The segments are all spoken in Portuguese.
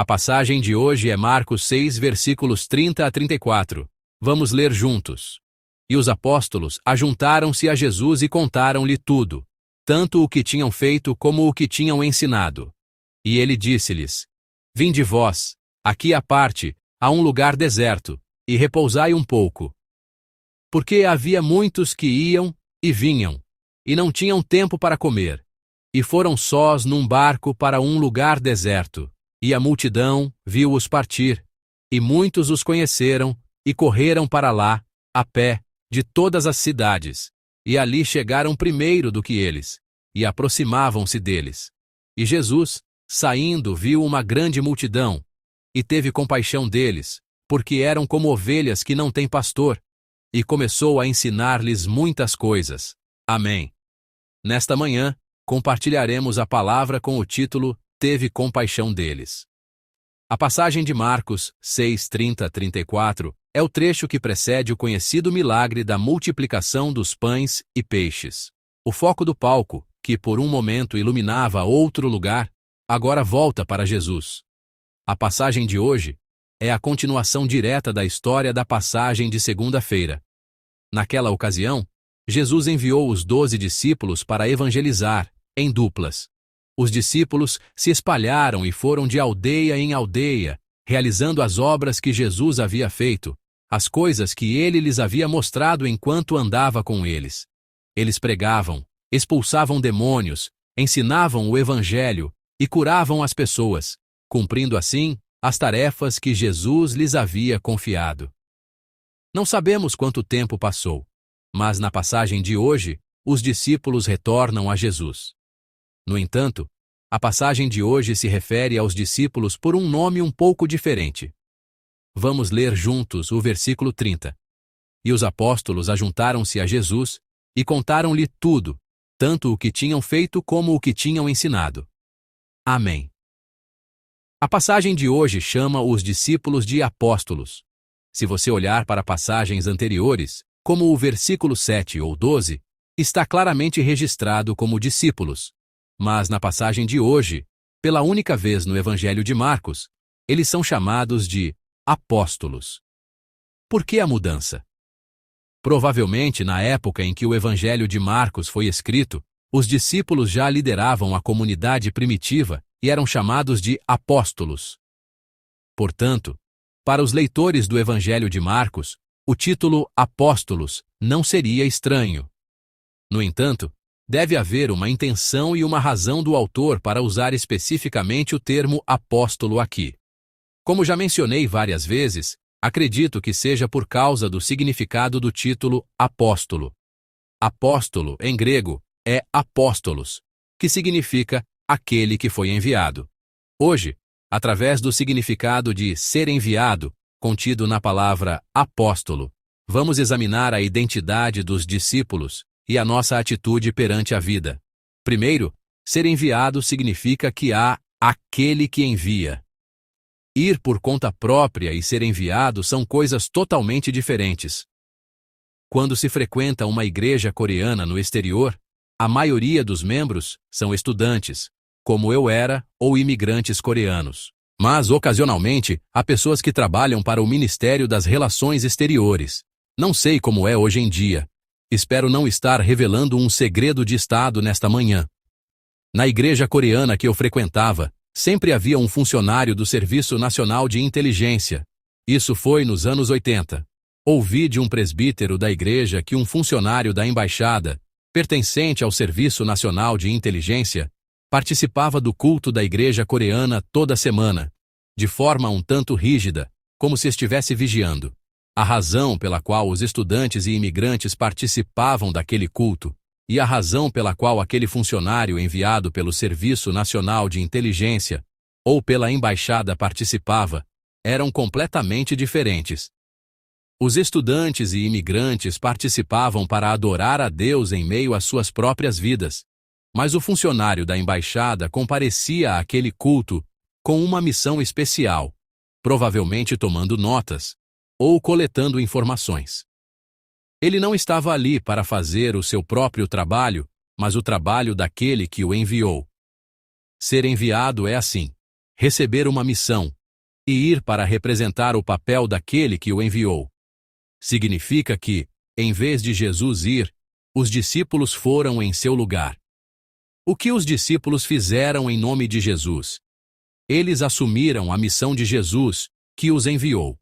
A passagem de hoje é Marcos 6, versículos 30 a 34. Vamos ler juntos. E os apóstolos ajuntaram-se a Jesus e contaram-lhe tudo, tanto o que tinham feito como o que tinham ensinado. E ele disse-lhes: Vinde vós, aqui à parte, a um lugar deserto, e repousai um pouco. Porque havia muitos que iam e vinham, e não tinham tempo para comer, e foram sós num barco para um lugar deserto. E a multidão viu-os partir, e muitos os conheceram, e correram para lá, a pé, de todas as cidades, e ali chegaram primeiro do que eles, e aproximavam-se deles. E Jesus, saindo, viu uma grande multidão, e teve compaixão deles, porque eram como ovelhas que não têm pastor, e começou a ensinar-lhes muitas coisas. Amém. Nesta manhã, compartilharemos a palavra com o título Teve compaixão deles. A passagem de Marcos 6, 30 a 34 é o trecho que precede o conhecido milagre da multiplicação dos pães e peixes. O foco do palco, que por um momento iluminava outro lugar, agora volta para Jesus. A passagem de hoje é a continuação direta da história da passagem de segunda-feira. Naquela ocasião, Jesus enviou os 12 discípulos para evangelizar, em duplas. Os discípulos se espalharam e foram de aldeia em aldeia, realizando as obras que Jesus havia feito, as coisas que ele lhes havia mostrado enquanto andava com eles. Eles pregavam, expulsavam demônios, ensinavam o evangelho e curavam as pessoas, cumprindo assim as tarefas que Jesus lhes havia confiado. Não sabemos quanto tempo passou, mas na passagem de hoje, os discípulos retornam a Jesus. No entanto, a passagem de hoje se refere aos discípulos por um nome um pouco diferente. Vamos ler juntos o versículo 30. E os apóstolos ajuntaram-se a Jesus e contaram-lhe tudo, tanto o que tinham feito como o que tinham ensinado. Amém. A passagem de hoje chama os discípulos de apóstolos. Se você olhar para passagens anteriores, como o versículo 7 ou 12, está claramente registrado como discípulos. Mas na passagem de hoje, pela única vez no Evangelho de Marcos, eles são chamados de apóstolos. Por que a mudança? Provavelmente, na época em que o Evangelho de Marcos foi escrito, os discípulos já lideravam a comunidade primitiva e eram chamados de apóstolos. Portanto, para os leitores do Evangelho de Marcos, o título apóstolos não seria estranho. No entanto, deve haver uma intenção e uma razão do autor para usar especificamente o termo apóstolo aqui. Como já mencionei várias vezes, acredito que seja por causa do significado do título apóstolo. Apóstolo, em grego, é apóstolos, que significa aquele que foi enviado. Hoje, através do significado de ser enviado, contido na palavra apóstolo, vamos examinar a identidade dos discípulos e a nossa atitude perante a vida. Primeiro, ser enviado significa que há aquele que envia. Ir por conta própria e ser enviado são coisas totalmente diferentes. Quando se frequenta uma igreja coreana no exterior, a maioria dos membros são estudantes, como eu era, ou imigrantes coreanos. Mas, ocasionalmente, há pessoas que trabalham para o Ministério das Relações Exteriores. Não sei como é hoje em dia. Espero não estar revelando um segredo de Estado nesta manhã. Na igreja coreana que eu frequentava, sempre havia um funcionário do Serviço Nacional de Inteligência. Isso foi nos anos 80. Ouvi de um presbítero da igreja que um funcionário da embaixada, pertencente ao Serviço Nacional de Inteligência, participava do culto da igreja coreana toda semana, de forma um tanto rígida, como se estivesse vigiando. A razão pela qual os estudantes e imigrantes participavam daquele culto e a razão pela qual aquele funcionário enviado pelo Serviço Nacional de Inteligência ou pela embaixada participava eram completamente diferentes. Os estudantes e imigrantes participavam para adorar a Deus em meio às suas próprias vidas, mas o funcionário da embaixada comparecia àquele culto com uma missão especial, provavelmente tomando notas ou coletando informações. Ele não estava ali para fazer o seu próprio trabalho, mas o trabalho daquele que o enviou. Ser enviado é assim. receber uma missão e ir para representar o papel daquele que o enviou. Significa que, em vez de Jesus ir, os discípulos foram em seu lugar. O que os discípulos fizeram em nome de Jesus? Eles assumiram a missão de Jesus, que os enviou.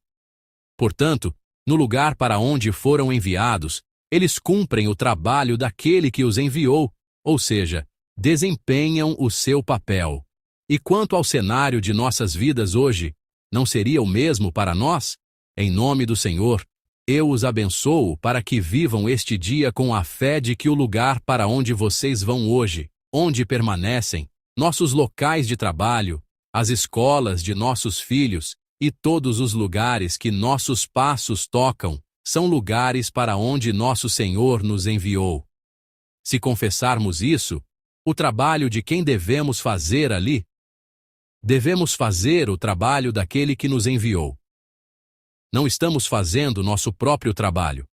Portanto, no lugar para onde foram enviados, eles cumprem o trabalho daquele que os enviou, ou seja, desempenham o seu papel. E quanto ao cenário de nossas vidas hoje, não seria o mesmo para nós? Em nome do Senhor, eu os abençoo para que vivam este dia com a fé de que o lugar para onde vocês vão hoje, onde permanecem, nossos locais de trabalho, as escolas de nossos filhos e todos os lugares que nossos passos tocam, são lugares para onde nosso Senhor nos enviou. Se confessarmos isso, o trabalho de quem devemos fazer ali? Devemos fazer o trabalho daquele que nos enviou. Não estamos fazendo nosso próprio trabalho,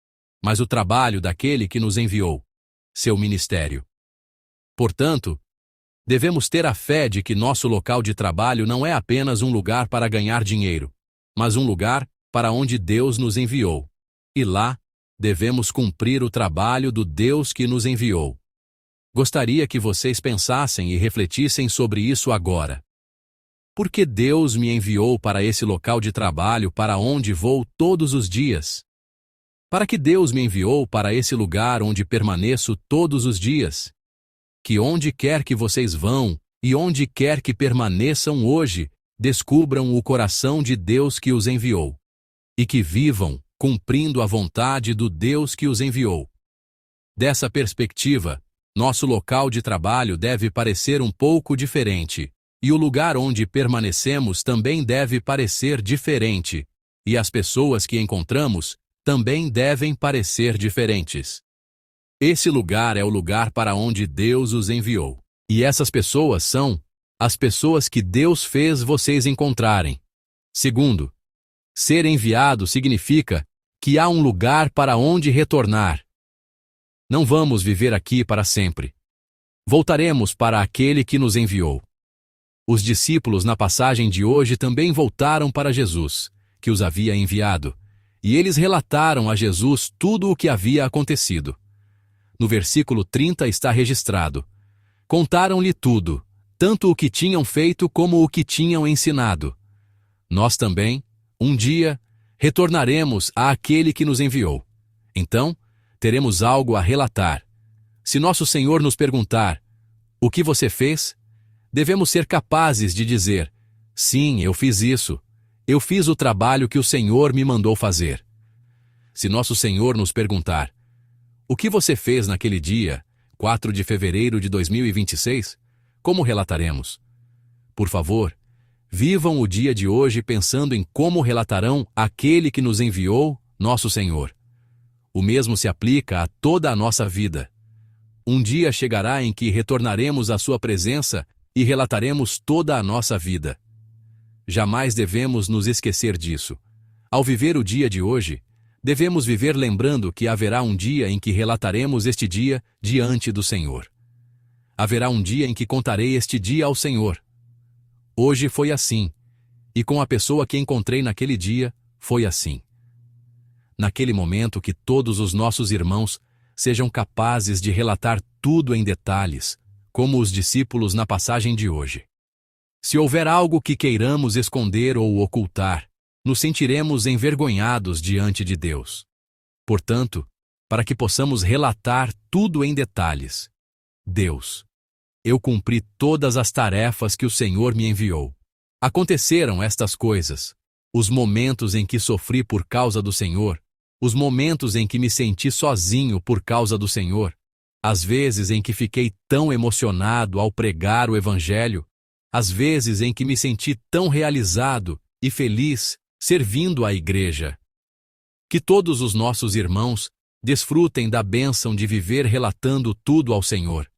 mas o trabalho daquele que nos enviou, seu ministério. Portanto, devemos ter a fé de que nosso local de trabalho não é apenas um lugar para ganhar dinheiro, mas um lugar para onde Deus nos enviou. E lá, devemos cumprir o trabalho do Deus que nos enviou. Gostaria que vocês pensassem e refletissem sobre isso agora. Por que Deus me enviou para esse local de trabalho para onde vou todos os dias? Para que Deus me enviou para esse lugar onde permaneço todos os dias? Que onde quer que vocês vão e onde quer que permaneçam hoje, descubram o coração de Deus que os enviou. E que vivam, cumprindo a vontade do Deus que os enviou. Dessa perspectiva, nosso local de trabalho deve parecer um pouco diferente, e o lugar onde permanecemos também deve parecer diferente, e as pessoas que encontramos também devem parecer diferentes. Esse lugar é o lugar para onde Deus os enviou. E essas pessoas são as pessoas que Deus fez vocês encontrarem. Segundo, ser enviado significa que há um lugar para onde retornar. Não vamos viver aqui para sempre. Voltaremos para aquele que nos enviou. Os discípulos na passagem de hoje também voltaram para Jesus, que os havia enviado, e eles relataram a Jesus tudo o que havia acontecido. No versículo 30 está registrado: contaram-lhe tudo, tanto o que tinham feito como o que tinham ensinado. Nós também, um dia, retornaremos àquele que nos enviou. Então, teremos algo a relatar. Se nosso Senhor nos perguntar: o que você fez? Devemos ser capazes de dizer: sim, eu fiz isso. Eu fiz o trabalho que o Senhor me mandou fazer. Se nosso Senhor nos perguntar: o que você fez naquele dia, 4 de fevereiro de 2026? Como relataremos? Por favor, vivam o dia de hoje pensando em como relatarão aquele que nos enviou, nosso Senhor. O mesmo se aplica a toda a nossa vida. Um dia chegará em que retornaremos à sua presença e relataremos toda a nossa vida. Jamais devemos nos esquecer disso. Ao viver o dia de hoje, devemos viver lembrando que haverá um dia em que relataremos este dia diante do Senhor. Haverá um dia em que contarei este dia ao Senhor. Hoje foi assim, e com a pessoa que encontrei naquele dia, foi assim. Naquele momento que todos os nossos irmãos sejam capazes de relatar tudo em detalhes, como os discípulos na passagem de hoje. Se houver algo que queiramos esconder ou ocultar, nos sentiremos envergonhados diante de Deus. Portanto, para que possamos relatar tudo em detalhes: Deus, eu cumpri todas as tarefas que o Senhor me enviou. Aconteceram estas coisas: os momentos em que sofri por causa do Senhor, os momentos em que me senti sozinho por causa do Senhor, as vezes em que fiquei tão emocionado ao pregar o Evangelho, as vezes em que me senti tão realizado e feliz servindo a igreja. Que todos os nossos irmãos desfrutem da bênção de viver relatando tudo ao Senhor.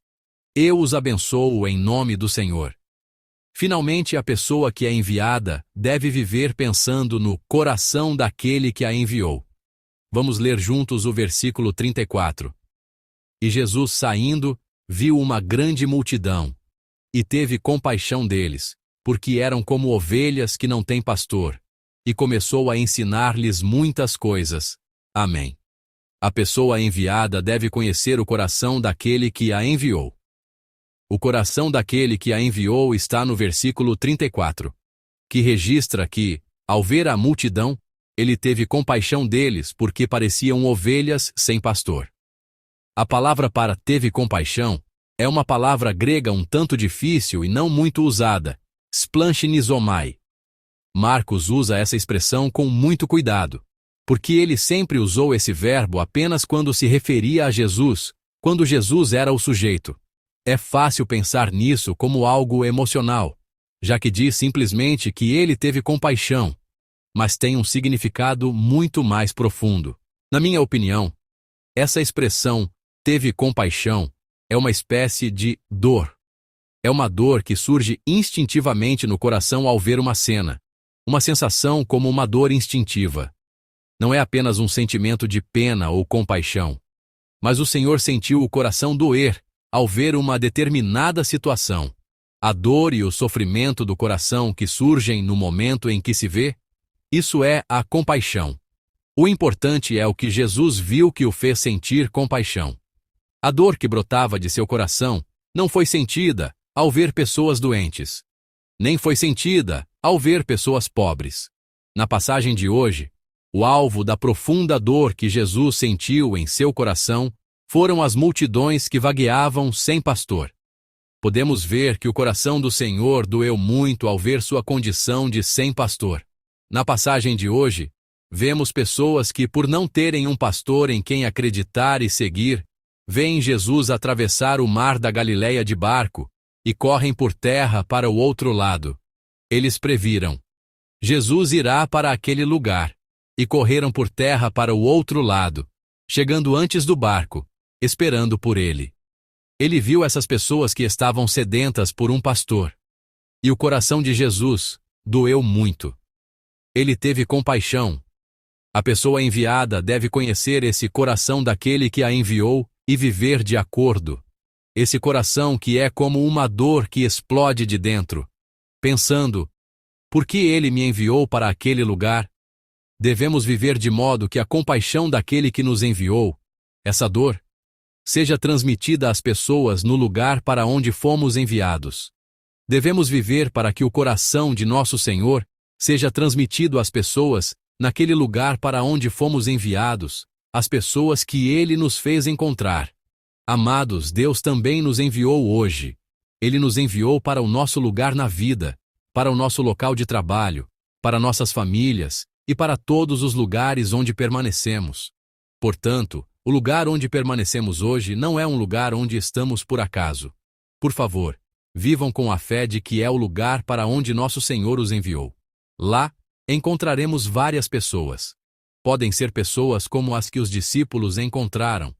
Eu os abençoo em nome do Senhor. Finalmente, a pessoa que é enviada deve viver pensando no coração daquele que a enviou. Vamos ler juntos o versículo 34. E Jesus, saindo, viu uma grande multidão, e teve compaixão deles, porque eram como ovelhas que não têm pastor, e começou a ensinar-lhes muitas coisas. Amém. A pessoa enviada deve conhecer o coração daquele que a enviou. O coração daquele que a enviou está no versículo 34, que registra que, ao ver a multidão, ele teve compaixão deles porque pareciam ovelhas sem pastor. A palavra para teve compaixão é uma palavra grega um tanto difícil e não muito usada, splanchnisomai. Marcos usa essa expressão com muito cuidado, porque ele sempre usou esse verbo apenas quando se referia a Jesus, quando Jesus era o sujeito. É fácil pensar nisso como algo emocional, já que diz simplesmente que ele teve compaixão, mas tem um significado muito mais profundo. Na minha opinião, essa expressão, teve compaixão, é uma espécie de dor. É uma dor que surge instintivamente no coração ao ver uma cena, uma sensação como uma dor instintiva. Não é apenas um sentimento de pena ou compaixão, mas o Senhor sentiu o coração doer ao ver uma determinada situação. A dor e o sofrimento do coração que surgem no momento em que se vê, isso é a compaixão. O importante é o que Jesus viu que o fez sentir compaixão. A dor que brotava de seu coração não foi sentida ao ver pessoas doentes, nem foi sentida ao ver pessoas pobres. Na passagem de hoje, o alvo da profunda dor que Jesus sentiu em seu coração foram as multidões que vagueavam sem pastor. Podemos ver que o coração do Senhor doeu muito ao ver sua condição de sem pastor. Na passagem de hoje, vemos pessoas que, por não terem um pastor em quem acreditar e seguir, veem Jesus atravessar o mar da Galileia de barco e correm por terra para o outro lado. Eles previram: Jesus irá para aquele lugar, e correram por terra para o outro lado, chegando antes do barco, esperando por ele. Ele viu essas pessoas que estavam sedentas por um pastor. E o coração de Jesus doeu muito. Ele teve compaixão. A pessoa enviada deve conhecer esse coração daquele que a enviou e viver de acordo. Esse coração que é como uma dor que explode de dentro, pensando: por que ele me enviou para aquele lugar? Devemos viver de modo que a compaixão daquele que nos enviou, essa dor, seja transmitida às pessoas no lugar para onde fomos enviados. Devemos viver para que o coração de nosso Senhor seja transmitido às pessoas naquele lugar para onde fomos enviados, as pessoas que Ele nos fez encontrar. Amados, Deus também nos enviou hoje. Ele nos enviou para o nosso lugar na vida, para o nosso local de trabalho, para nossas famílias e para todos os lugares onde permanecemos. Portanto, o lugar onde permanecemos hoje não é um lugar onde estamos por acaso. Por favor, vivam com a fé de que é o lugar para onde nosso Senhor os enviou. Lá, encontraremos várias pessoas. Podem ser pessoas como as que os discípulos encontraram,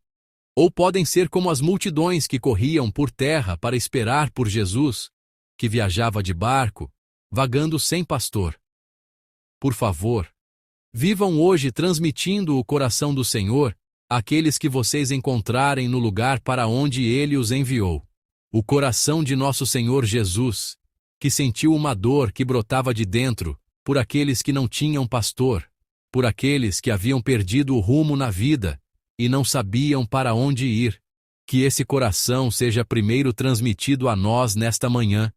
ou podem ser como as multidões que corriam por terra para esperar por Jesus, que viajava de barco, vagando sem pastor. Por favor, vivam hoje transmitindo o coração do Senhor àqueles que vocês encontrarem no lugar para onde Ele os enviou. O coração de nosso Senhor Jesus, que sentiu uma dor que brotava de dentro por aqueles que não tinham pastor, por aqueles que haviam perdido o rumo na vida e não sabiam para onde ir. Que esse coração seja primeiro transmitido a nós nesta manhã,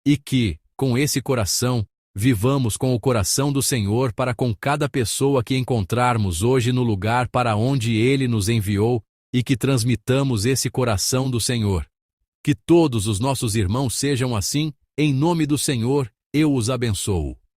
e que, com esse coração, vivamos com o coração do Senhor para com cada pessoa que encontrarmos hoje no lugar para onde Ele nos enviou, e que transmitamos esse coração do Senhor. Que todos os nossos irmãos sejam assim, em nome do Senhor, eu os abençoo.